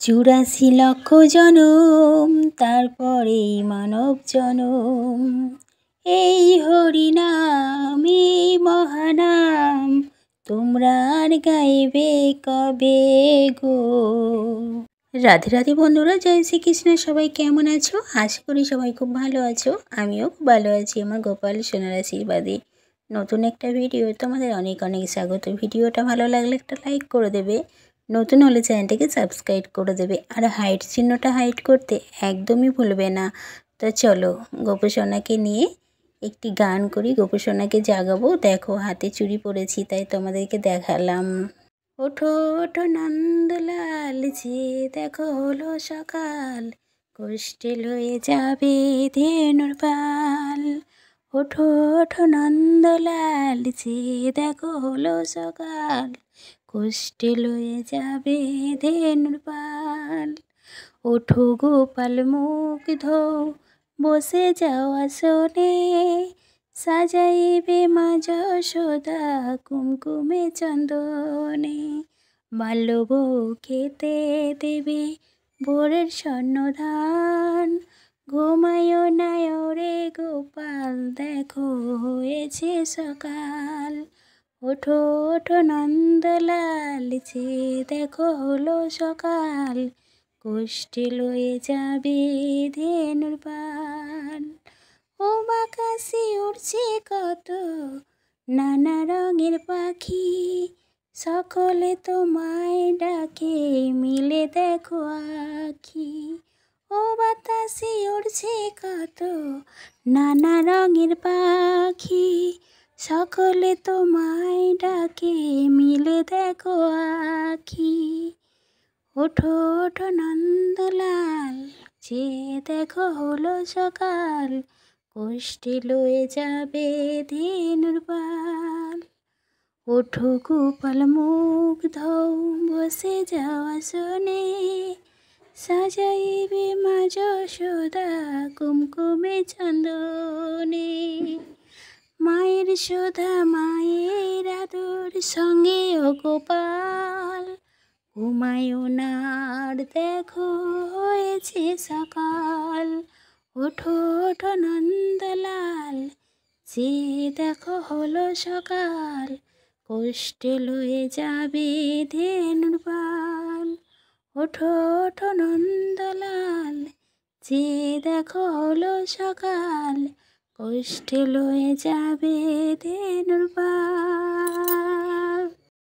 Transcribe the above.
84 লক্ষ জনম তারপরেই মানব জনম। এই হরিনাম এই মহানাম তোমরা আর গাইবে কবে গো। রাধে রাধে বন্ধুরা, জয় শ্রীকৃষ্ণ। সবাই কেমন আছো? আশা করি সবাই খুব ভালো আছো। আমিও খুব ভালো আছি আমার গোপাল সোনার আশীর্বাদে। নতুন একটা ভিডিও তোমাদের অনেক অনেক স্বাগত। ভিডিওটা ভালো লাগলে একটা লাইক করে দেবে, নতুন হলে চ্যানেলটাকে সাবস্ক্রাইব করে দেবে, আর হাইট চিহ্নটা হাইট করতে একদমই ভুলবে না। তো চলো গোপসোনাকে নিয়ে একটি গান করি, গোপসোনাকে জাগাবো। দেখো হাতে চুড়ি পরেছি তাই তোমাদেরকে দেখালাম। ওঠো ওঠো নন্দলাল যে দেখো হলো সকাল, কষ্টে লয়ে যাবে ধেনুর পাল। ওঠো ওঠো নন্দলাল যে দেখো হলো সকাল, কষ্টে লয়ে যাবে ধেনুর পাল। ওঠো গোপাল মুখ ধো বসে যাও আসনে, সাজাইবে মা যশোদা কুমকুমে চন্দনে। বাল্যবউ খেতে দেবে ভোরের স্বর্ণধান, ঘুমায়ো না রে গোপাল দেখো হয়েছে সকাল। ওঠো ওঠো নন্দলাল যে দেখো হলো সকাল, কষ্টে লয়ে যাবে ধেনুর পাল। ও বাকাশে উড়ছে কত নানা রঙের পাখি, সকলে তোমায় ডাকে মিলে দেখো আখি। ও বাতাসে উড়ছে কত নানা রঙের পাখি, সকলে তোমায় ডাকে মিলে দেখো আখি। ওঠো ওঠো নন্দলাল যে দেখো হলো সকাল, কষ্টে লয়ে যাবে ধেনুর পাল। ওঠো গোপাল মুখ ধৌ বসে যাও আসনে, সাজাইবে মা যশোদা কুমকুমে চন্দনে। মায়ের শোধা মায়ের আদর সঙ্গে ও গোপাল, ঘুমায়ো না আর দেখো হয়েছে সকাল। ওঠো ওঠো নন্দলাল যে দেখো হলো সকাল, কষ্টে লয়ে যাবে ধেনুর পাল। ওঠো ওঠো নন্দলাল যে দেখো হলো সকাল, কষ্টে লয়ে যাবে ধেনুর পাল।